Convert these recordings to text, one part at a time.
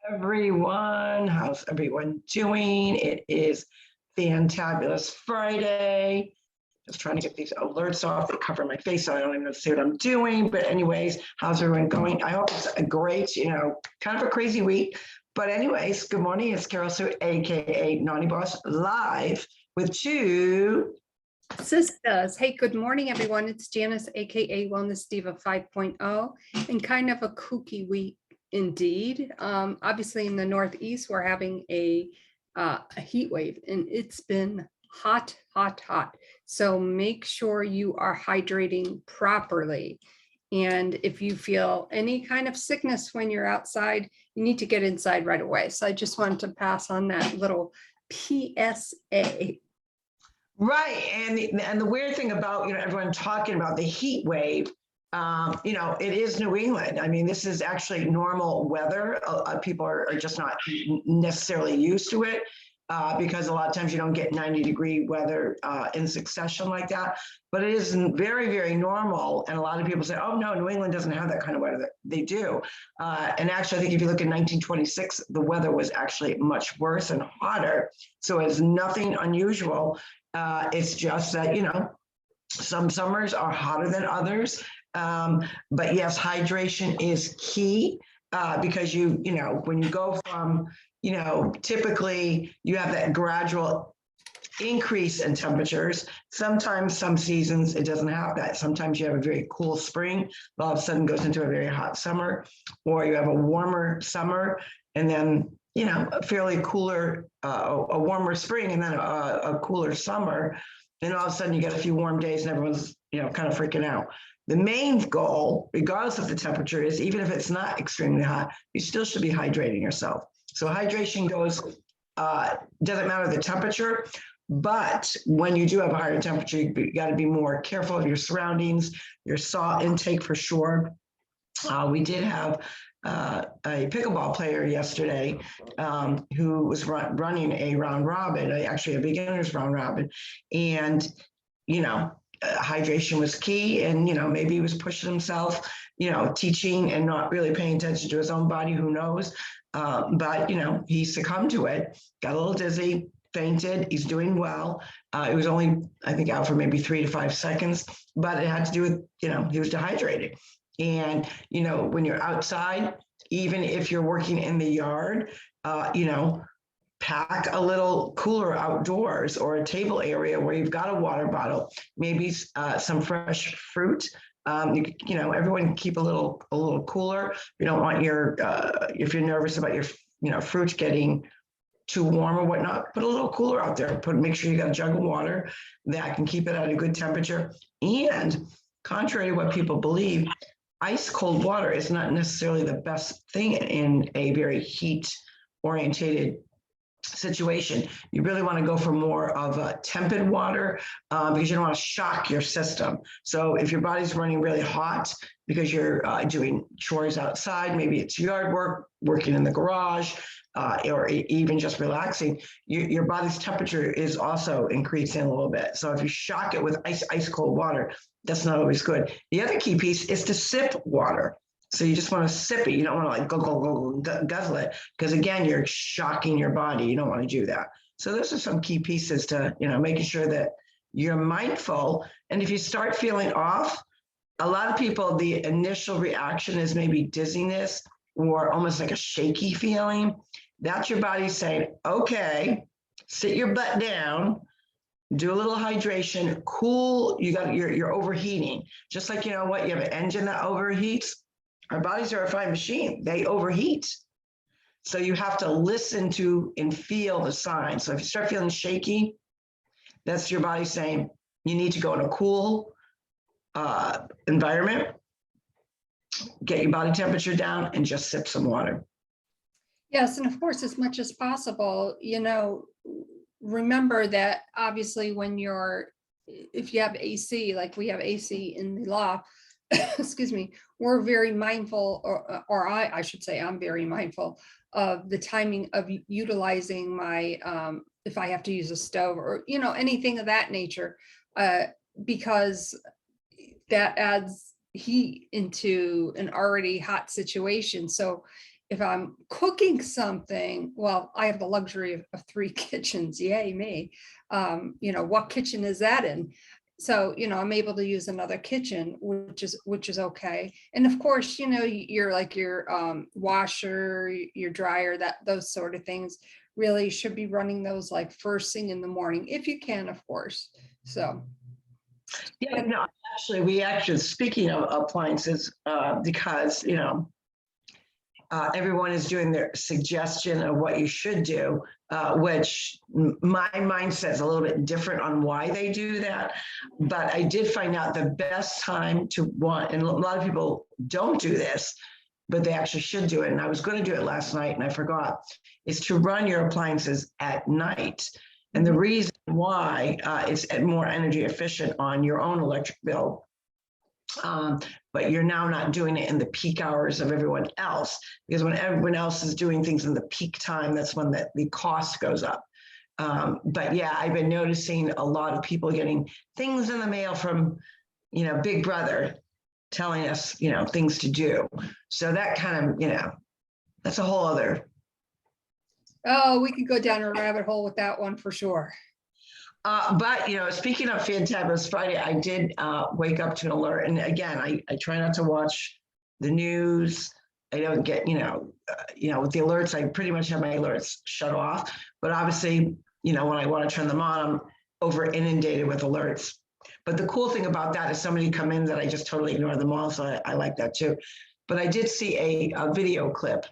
Everyone. How's everyone doing? It is Fantabulous Friday. Just trying to get these alerts off that cover my face so I don't even see what I'm doing. But anyways, how's everyone going? I hope it's a great, kind of a crazy week. But anyways, good morning. It's Carol Sue, aka Naughty Boss, live with TwoSistas. Hey, good morning, everyone. It's Janice, aka Wellness Diva 5.0, and kind of a kooky week indeed. Obviously, in the Northeast, we're having a heat wave, and it's been hot, hot, hot. So make sure you are hydrating properly. And if you feel any kind of sickness when you're outside, you need to get inside right away. So I just wanted to pass on that little PSA. Right. And the weird thing about, everyone talking about the heat wave, it is New England. I mean, this is actually normal weather. People are just not necessarily used to it because a lot of times you don't get 90-degree weather in succession like that. But it is very, very normal. And a lot of people say, oh, no, New England doesn't have that kind of weather. They do. And actually, I think if you look at 1926, the weather was actually much worse and hotter. So it's nothing unusual. It's just that, some summers are hotter than others. But yes, hydration is key because when you go from, typically you have that gradual increase in temperatures. Sometimes some seasons it doesn't have that. Sometimes you have a very cool spring, all of a sudden goes into a very hot summer, or you have a warmer summer and then a fairly cooler, a warmer spring and then a cooler summer. And all of a sudden you get a few warm days and everyone's, kind of freaking out. The main goal, regardless of the temperature, is even if it's not extremely hot, you still should be hydrating yourself. So hydration goes, doesn't matter the temperature, but when you do have a higher temperature, you got to be more careful of your surroundings, your salt intake for sure. We did have a pickleball player yesterday who was running a round robin, actually a beginner's round robin. And, hydration was key. And, maybe he was pushing himself, teaching and not really paying attention to his own body, who knows. But, he succumbed to it, got a little dizzy, fainted. He's doing well. It was only, I think, out for maybe 3 to 5 seconds, but it had to do with, he was dehydrated. And, when you're outside, even if you're working in the yard, pack a little cooler outdoors or a table area where you've got a water bottle, maybe some fresh fruit. Everyone can keep a little cooler. You don't want if you're nervous about your fruit getting too warm or whatnot, put a little cooler out there. Make sure you got a jug of water that can keep it at a good temperature. And contrary to what people believe, ice cold water is not necessarily the best thing in a very heat orientated situation. You really want to go for more of a tepid water because you don't want to shock your system. So if your body's running really hot because you're doing chores outside, maybe it's yard work, working in the garage, or even just relaxing, your body's temperature is also increasing a little bit. So if you shock it with ice cold water, that's not always good. The other key piece is to sip water. So you just want to sip it. You don't want to go guzzle it because again, you're shocking your body. You don't want to do that. So those are some key pieces to, making sure that you're mindful. And if you start feeling off, a lot of people, the initial reaction is maybe dizziness or almost like a shaky feeling. That's your body saying, okay, sit your butt down, do a little hydration, cool. You're overheating. Just like, you have an engine that overheats. Our bodies are a fine machine. They overheat. So you have to listen to and feel the signs. So if you start feeling shaky, that's your body saying you need to go in a cool environment, get your body temperature down, and just sip some water. Yes, and of course, as much as possible, remember that obviously if you have AC, like we have AC in the loft, excuse me, we're very mindful, or I should say I'm very mindful of the timing of utilizing my, if I have to use a stove or, anything of that nature, because that adds heat into an already hot situation. So if I'm cooking something, well, I have the luxury of 3 kitchens, yay me. What kitchen is that in? So, I'm able to use another kitchen, which is okay. And of course, your washer, your dryer, those sort of things really should be running those like first thing in the morning, if you can, of course. So. Yeah, no, actually, speaking of appliances, because, everyone is doing their suggestion of what you should do, which my mindset is a little bit different on why they do that. But I did find out the best time to want, and a lot of people don't do this, but they actually should do it. And I was going to do it last night and I forgot, is to run your appliances at night. And the reason why it's more energy efficient on your own electric bill. But you're now not doing it in the peak hours of everyone else, because when everyone else is doing things in the peak time, that's when the cost goes up. But yeah, I've been noticing a lot of people getting things in the mail from, Big Brother telling us, things to do. So that kind of, that's a whole other. Oh, we could go down a rabbit hole with that one for sure. But, speaking of Fantabulous Friday, I did wake up to an alert. And again, I try not to watch the news. I don't get, with the alerts, I pretty much have my alerts shut off. But obviously, when I want to turn them on, I'm over inundated with alerts. But the cool thing about that is somebody come in that I just totally ignore them all. So I like that too. But I did see a video clip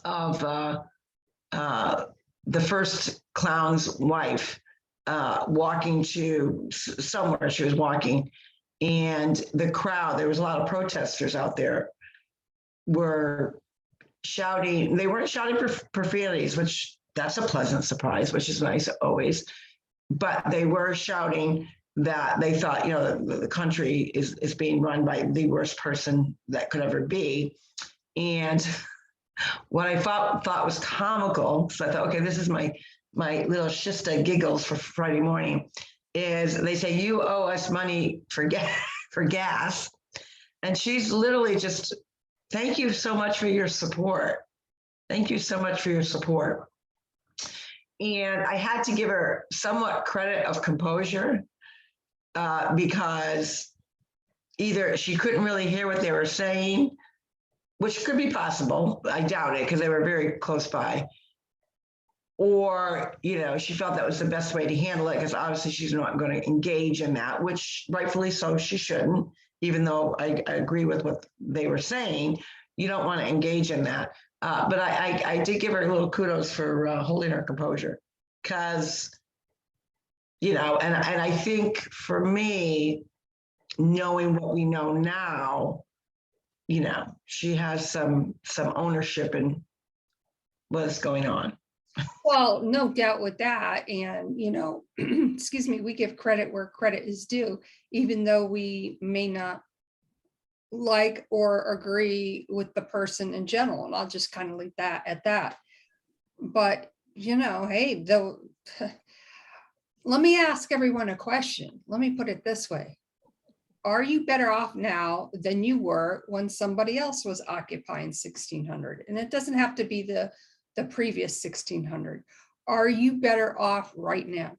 of the first clown's wife walking to somewhere. She was walking, and the crowd, there was a lot of protesters out there, were shouting. They weren't shouting profanities, which that's a pleasant surprise, which is nice always. But they were shouting that they thought, the country is being run by the worst person that could ever be. And what I thought was comical, so I thought, okay, this is my little shista giggles for Friday morning, is they say, you owe us money for gas. And she's literally just, thank you so much for your support. Thank you so much for your support. And I had to give her somewhat credit of composure, because either she couldn't really hear what they were saying, which could be possible. I doubt it, because they were very close by. Or, she felt that was the best way to handle it, because obviously she's not going to engage in that, which rightfully so she shouldn't, even though I agree with what they were saying. You don't want to engage in that. But I did give her a little kudos for holding her composure, because, and I think for me, knowing what we know now, she has some ownership in what is going on. Well, no doubt with that. And, excuse me, we give credit where credit is due, even though we may not like or agree with the person in general. And I'll just kind of leave that at that. But, hey, let me ask everyone a question. Let me put it this way. Are you better off now than you were when somebody else was occupying 1600? And it doesn't have to be the previous 1600. Are you better off right now?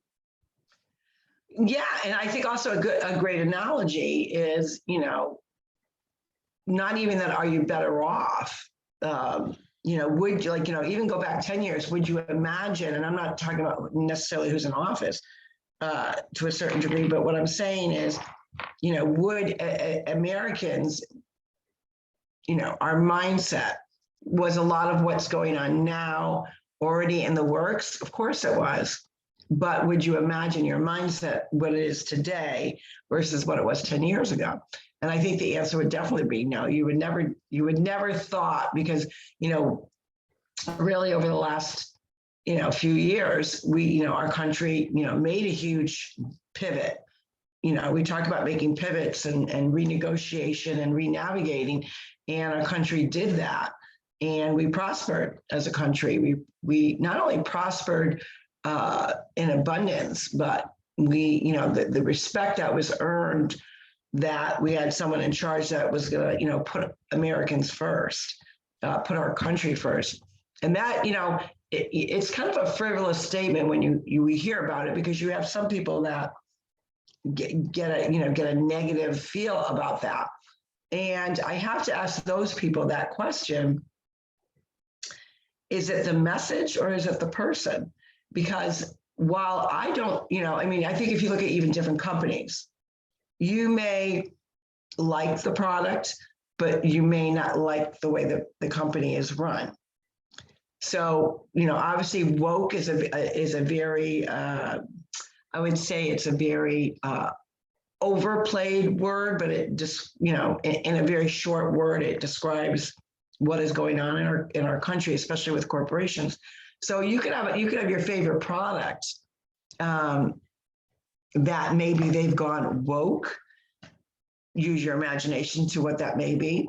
Yeah, and I think also a great analogy is, not even that, are you better off? Would you, even go back 10 years, would you imagine, and I'm not talking about necessarily who's in office to a certain degree, but what I'm saying is, would Americans, our mindset, was a lot of what's going on now already in the works? Of course it was. But would you imagine your mindset, what it is today versus what it was 10 years ago? And I think the answer would definitely be no. You would never thought, because, really over the last, few years, our country, made a huge pivot. We talk about making pivots and renegotiation and renavigating, and our country did that. And we prospered as a country. We not only prospered in abundance, but we, the respect that was earned, that we had someone in charge that was going to, put Americans first. put our country first. And that, it's kind of a frivolous statement when you hear about it, because you have some people that get a negative feel about that. And I have to ask those people that question: is it the message or is it the person? Because while I don't, I think if you look at even different companies, you may like the product, but you may not like the way that the company is run. So, obviously woke is a very, I would say it's a very overplayed word, but it just, in a very short word, it describes what is going on in our country, especially with corporations. So you could have your favorite product that maybe they've gone woke. Use your imagination to what that may be,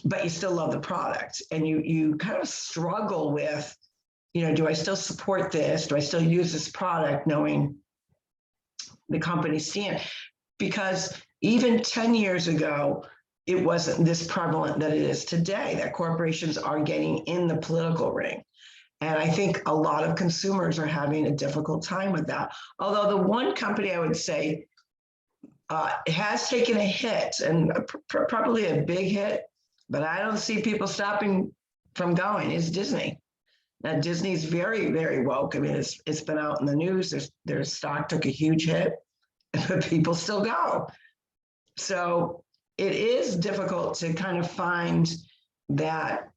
but you still love the product, and you kind of struggle with, do I still support this? Do I still use this product, knowing the company stand? Because even 10 years ago, it wasn't this prevalent that it is today, that corporations are getting in the political ring. And I think a lot of consumers are having a difficult time with that. Although the one company I would say has taken a hit, and probably a big hit, but I don't see people stopping from going, is Disney. Now, Disney's very, very woke. I mean, it's been out in the news. Their stock took a huge hit, but people still go. So it is difficult to kind of find that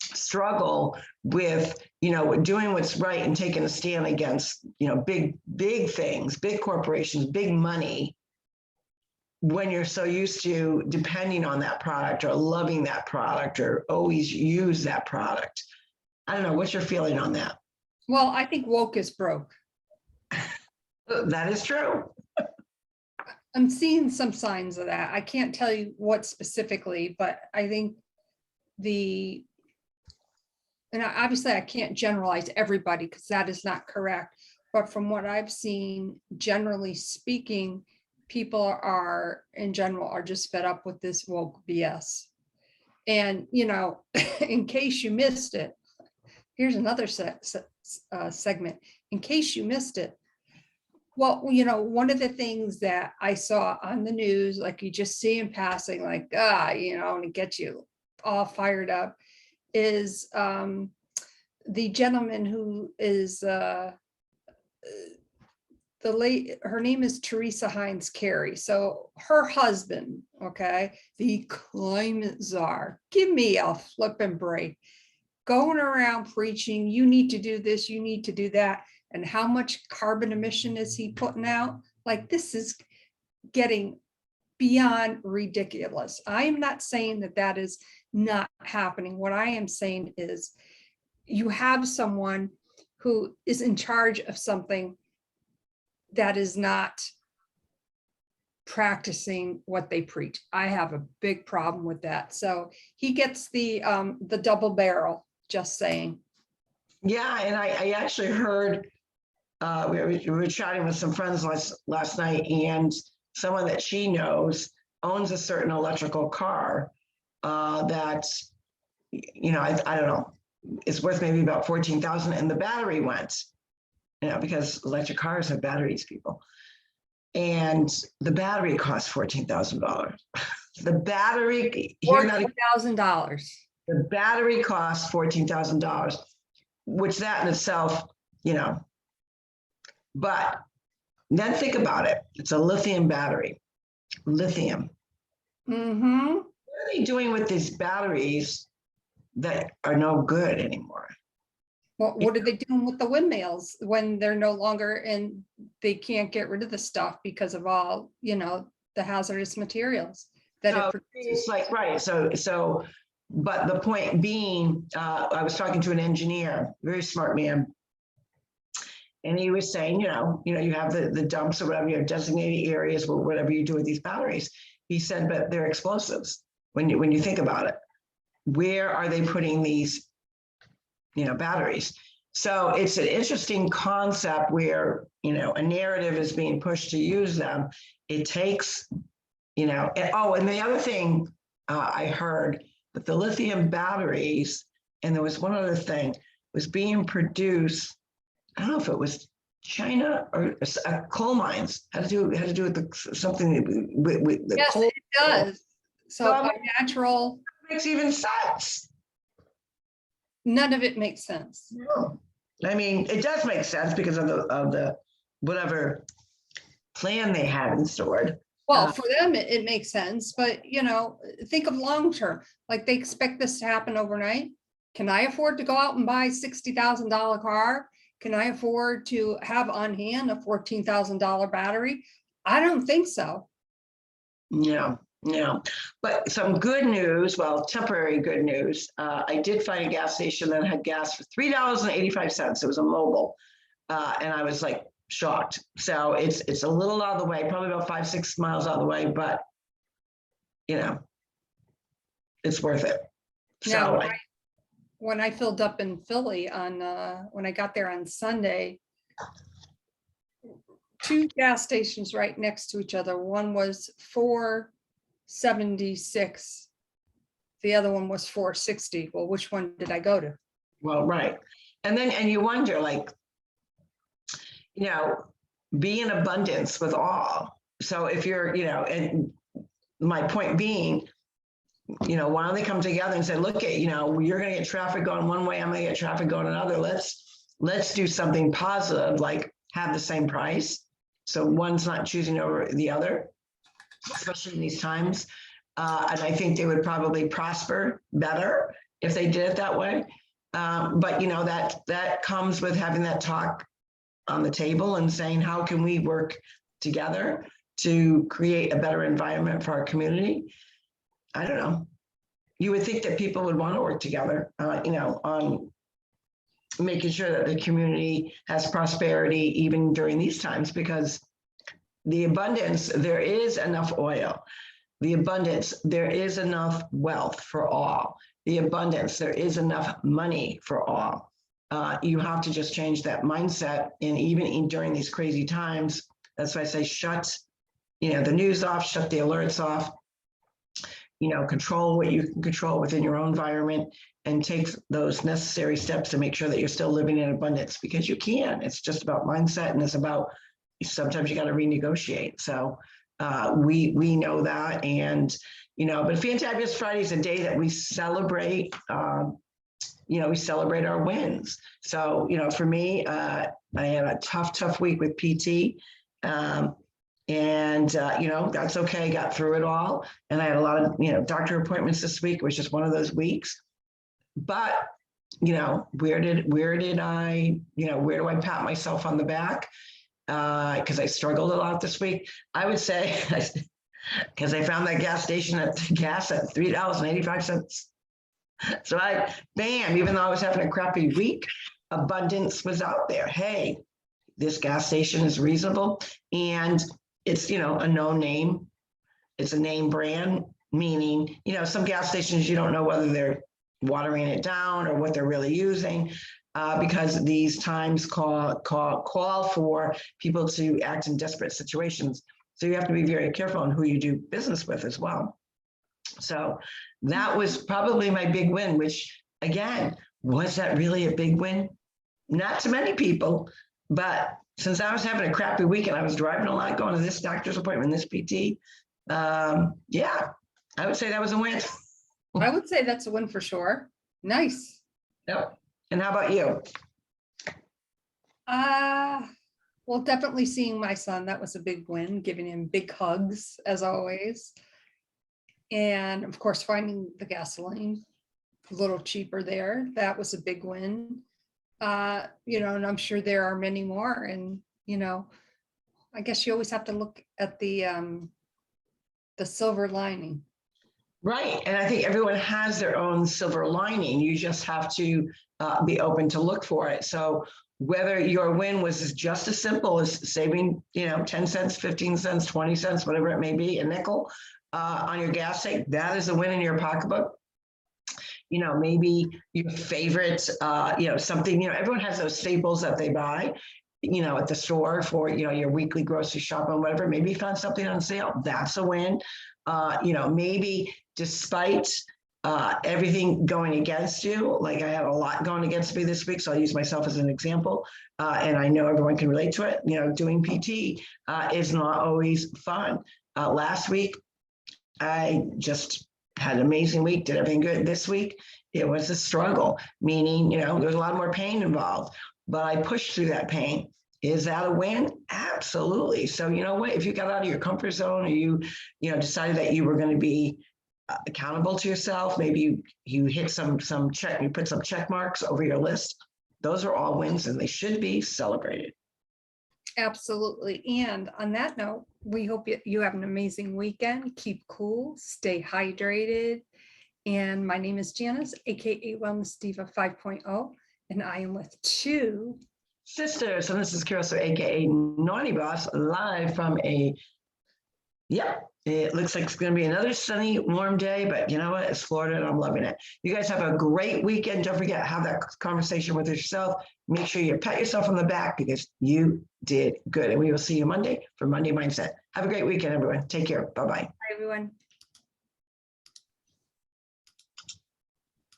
struggle with, doing what's right and taking a stand against, big things, big corporations, big money, when you're so used to depending on that product or loving that product or always use that product. I don't know. What's your feeling on that? Well, I think woke is broke. That is true. I'm seeing some signs of that. I can't tell you what specifically, but I think obviously I can't generalize everybody because that is not correct. But from what I've seen, generally speaking, people in general are just fed up with this woke BS. And, in case you missed it, here's another segment. In case you missed it, well, one of the things that I saw on the news, like you just see in passing, like, and it gets you all fired up, is the gentleman who is her name is Teresa Heinz Carey. So her husband, okay, the climate czar, give me a flipping break, going around preaching, you need to do this, you need to do that. And how much carbon emission is he putting out? Like, this is getting beyond ridiculous. I am not saying that is not happening. What I am saying is you have someone who is in charge of something that is not practicing what they preach. I have a big problem with that. So he gets the double barrel, just saying. Yeah, and I actually heard, we were chatting with some friends last night, and someone that she knows owns a certain electrical car that, I don't know, it's worth maybe about $14,000, and the battery went, because electric cars have batteries, people. And the battery costs $14,000. The battery, $14,000. The battery costs $14,000, which that in itself, but then think about it. It's a lithium battery. Lithium. Mm-hmm. What are they doing with these batteries that are no good anymore? Well, what are they doing with the windmills when they're no longer, and they can't get rid of the stuff because of all, the hazardous materials that it produces? It's like, right. So, but the point being, I was talking to an engineer, very smart man, and he was saying, you have the dumps or whatever, you have designated areas where whatever you do with these batteries. He said, but they're explosives when you think about it. Where are they putting these, batteries? So it's an interesting concept where, a narrative is being pushed to use them. It takes, and the other thing I heard but the lithium batteries, and there was one other thing, was being produced, I don't know if it was China or coal mines, had to do with something with the Yes, coal. it does. So Well, by natural, makes even sense. none of it makes sense. No. I mean, it does make sense because of the whatever plan they had in stored. Well, for them, it makes sense, but think of long-term, like they expect this to happen overnight. Can I afford to go out and buy $60,000 car? Can I afford to have on hand a $14,000 battery? I don't think so. No, but some good news, well, temporary good news. I did find a gas station that had gas for $3.85. It was a mobile, and I was like shocked. So it's a little out of the way, probably about 5-6 miles out of the way, but it's worth it. Now, So when I filled up in Philly when I got there on Sunday, 2 gas stations right next to each other. One was $4.76. The other one was $4.60. Well, which one did I go to? well, right. And you wonder, like, be in abundance with all. So if you're, and my point being, why don't they come together and say, look at, you're going to get traffic going one way, I'm going to get traffic going another. Let's do something positive, like have the same price. So one's not choosing over the other, especially in these times. And I think they would probably prosper better if they did it that way. But that comes with having that talk on the table and saying, how can we work together to create a better environment for our community? I don't know. You would think that people would want to work together, on making sure that the community has prosperity even during these times, because the abundance, there is enough oil. The abundance, there is enough wealth for all. The abundance, there is enough money for all. You have to just change that mindset. And even during these crazy times, that's why I say shut, the news off, shut the alerts off, control what you can control within your own environment, and take those necessary steps to make sure that you're still living in abundance, because you can. It's just about mindset, and it's about sometimes you got to renegotiate. So we know that, and but Fantabulous Friday is a day that we celebrate. We celebrate our wins. So for me, I had a tough week with PT. That's okay. Got through it all. And I had a lot of, doctor appointments this week. It was just one of those weeks. But, where do I pat myself on the back? Because I struggled a lot this week. I would say, because I found that gas station at $3.85. So even though I was having a crappy week, abundance was out there. Hey, this gas station is reasonable, and it's, a known name. It's a name brand, meaning, some gas stations, you don't know whether they're watering it down or what they're really using, because these times call for people to act in desperate situations. So you have to be very careful on who you do business with as well. So that was probably my big win, which, again, was that really a big win? Not to many people, but since I was having a crappy week and I was driving a lot, going to this doctor's appointment, this PT, I would say that was a win. I would say that's a win for sure. Nice. Yep. And how about you? Well, definitely seeing my son, that was a big win, giving him big hugs as always. And of course, finding the gasoline a little cheaper there, that was a big win. And I'm sure there are many more. And, I guess you always have to look at the silver lining. Right. And I think everyone has their own silver lining. You just have to be open to look for it. So whether your win was just as simple as saving, 10 cents, 15 cents, 20 cents, whatever it may be, a nickel on your gas tank, that is a win in your pocketbook. Maybe your favorite, something, everyone has those staples that they buy, at the store for, your weekly grocery shopping, whatever. Maybe you found something on sale. That's a win. Maybe despite, everything going against you. Like I had a lot going against me this week, so I'll use myself as an example. And I know everyone can relate to it. You know, doing PT is not always fun. Last week, I just had an amazing week, did everything good. This week, it was a struggle, meaning, you know, there's a lot more pain involved, but I pushed through that pain. Is that a win? Absolutely. So, you know what, if you got out of your comfort zone or you decided that you were going to be accountable to yourself, maybe you hit some check, you put some check marks over your list. Those are all wins and they should be celebrated. Absolutely. And on that note, we hope you have an amazing weekend. Keep cool, stay hydrated. And my name is Janice, aka Wellness Diva 5.0, and I am with Two Sisters, and this is Carol, so aka Naughty Boss, live from it looks like it's going to be another sunny, warm day, but you know what? It's Florida and I'm loving it. You guys have a great weekend. Don't forget, have that conversation with yourself. Make sure you pat yourself on the back because you did good. And we will see you Monday for Monday Mindset. Have a great weekend, everyone. Take care. Bye-bye. Hi, everyone.